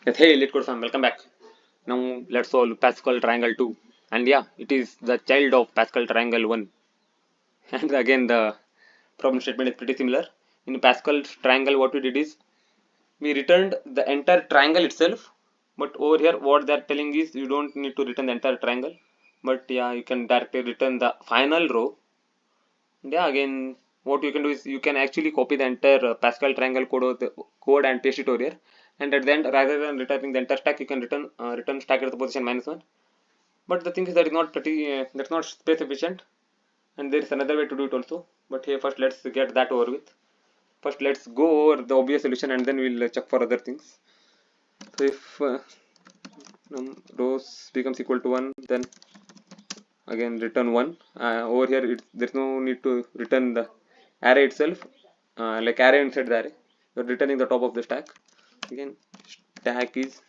Yes, hey, let's go fam, welcome back. Now let's solve Pascal triangle 2. And yeah, it is the child of Pascal triangle 1. And again, the problem statement is pretty similar. In Pascal triangle, what we did is we returned the entire triangle itself. But over here, what they're telling is you don't need to return the entire triangle. But yeah, you can directly return the final row. And yeah, again, what you can do is you can actually copy the entire Pascal triangle code and paste it over here. And at the end, rather than returning the entire stack, you can return stack at the position -1. But the thing is that is not pretty that's not space efficient, and there is another way to do it also. But here first let's get that over with. First let's go over the obvious solution and then we'll check for other things. So if rows becomes equal to 1, then again return 1. Over here there's no need to return the array itself, like array inside the array. You're returning the top of the stack. Again stack is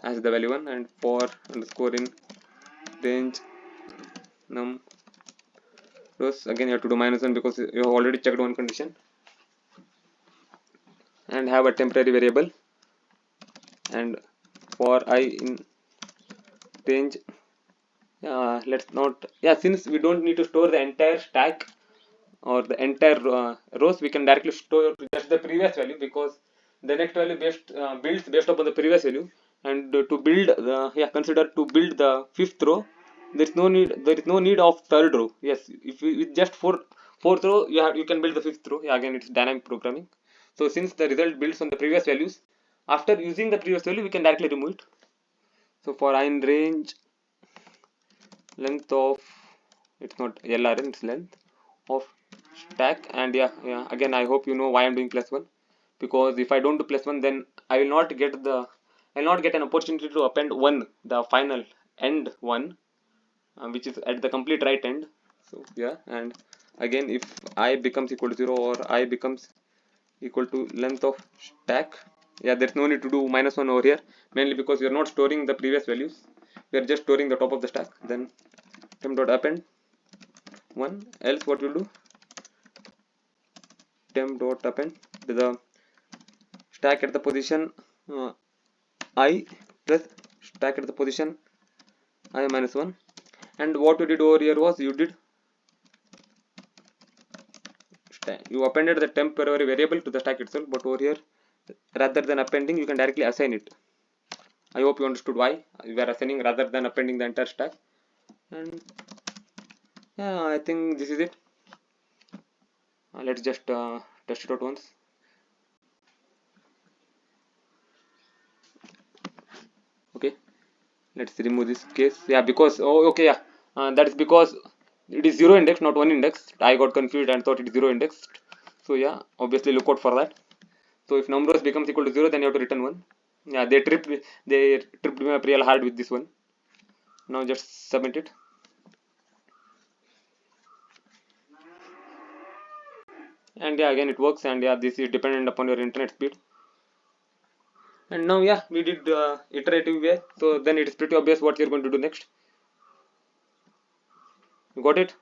as the value 1 and for underscore in range num rows. Again you have to do -1 because you have already checked one condition, and have a temporary variable, and for I in range let's not, yeah, since we don't need to store the entire stack or the entire rows, we can directly store just the previous value, because the next value builds based upon the previous value. And to build the, yeah, consider to build the fifth row, there is no need of third row. Yes, if you, with just fourth row you can build the fifth row. Yeah, again it's dynamic programming. So since the result builds on the previous values, after using the previous value we can directly remove it. So for I in range length of, it's not LRN, it's length of stack. And yeah, again I hope you know why I'm doing +1, because if I don't do +1, then I'll not get an opportunity to append one, the final end one, which is at the complete right end. So yeah, and again if I becomes equal to 0 or I becomes equal to length of stack, yeah, there's no need to do -1 over here, mainly because we are not storing the previous values, we are just storing the top of the stack. Then temp dot append 1, else what we'll do, temp dot append the stack at the position I plus stack at the position I -1. And what you did over here was you appended the temporary variable to the stack itself, but over here rather than appending you can directly assign it. I hope you understood why we are assigning rather than appending the entire stack. And yeah, I think this is it. Let's just test it out once. Okay, let's remove this case. Yeah, because okay, yeah, that is because it is 0 index, not 1 index. I got confused and thought it is 0 indexed. So yeah, obviously look out for that. So if numbers becomes equal to 0, then you have to return 1. Yeah, they tripped me up real hard with this one. Now just submit it. And yeah, again it works. And yeah, this is dependent upon your internet speed. And now yeah, we did iterative way, so then it is pretty obvious what you're going to do next. You got it?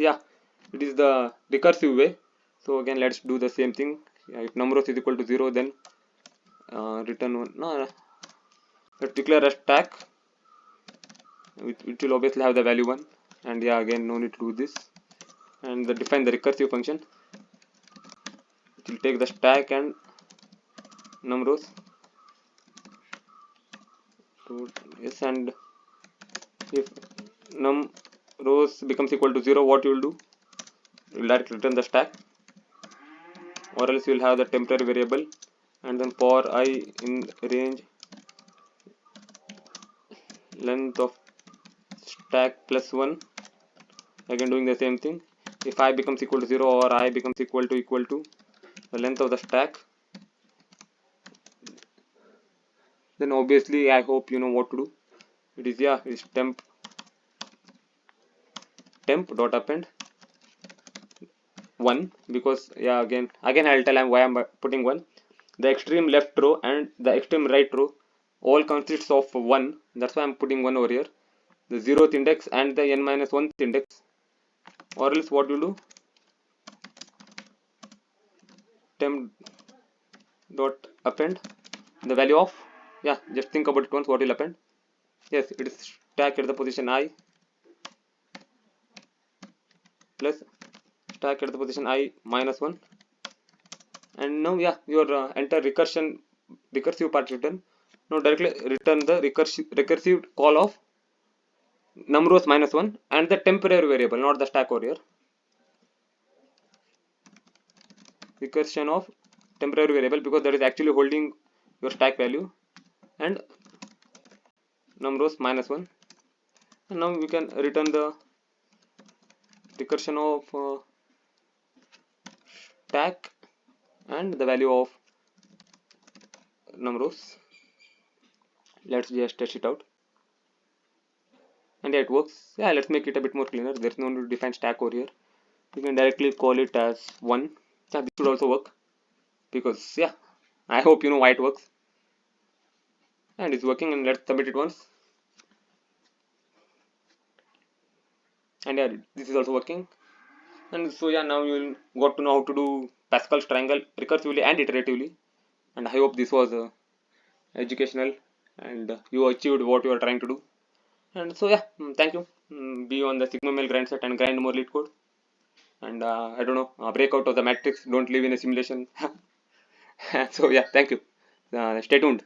Yeah, it is the recursive way. So again let's do the same thing. Yeah, if number is equal to 0, then return 1. No, let's declare a stack which will obviously have the value 1. And yeah, again no need to do this. And define the recursive function. It will take the stack and num rows. Yes, and if num rows becomes equal to 0, what you will do? You will directly return the stack, or else you will have the temporary variable, and then for I in range length of stack +1. Again doing the same thing. If I becomes equal to 0 or I becomes equal to the length of the stack, then obviously I hope you know what to do. It is, yeah, it's temp dot append 1, because yeah, again I'll tell why I'm putting 1. The extreme left row and the extreme right row all consists of 1. That's why I'm putting 1 over here. The 0th index and the n-1th index. Or else what you do, temp dot append the value of, yeah, just think about it once, what will happen. Yes, it is stack at the position I plus stack at the position I minus 1. And now, yeah, your entire recursive part written. Now directly return the recursive call of num rows minus 1 and the temporary variable, not the stack over here. Recursion of temporary variable, because that is actually holding your stack value, and num rows minus 1. And now we can return the recursion of stack and the value of num rows. Let's just test it out. And yeah, it works. Yeah, let's make it a bit more cleaner. There's no need to define stack over here. You can directly call it as 1. Yeah, this should also work, because yeah, I hope you know why it works. And it's working, and let's submit it once. And yeah, this is also working. And so yeah, now you'll got to know how to do Pascal's triangle recursively and iteratively. And I hope this was educational, and you achieved what you are trying to do. And so yeah, thank you. Be on the Sigma Mail grind set and grind more lead code. And I don't know, break out of the matrix. Don't live in a simulation. So yeah, thank you. Stay tuned.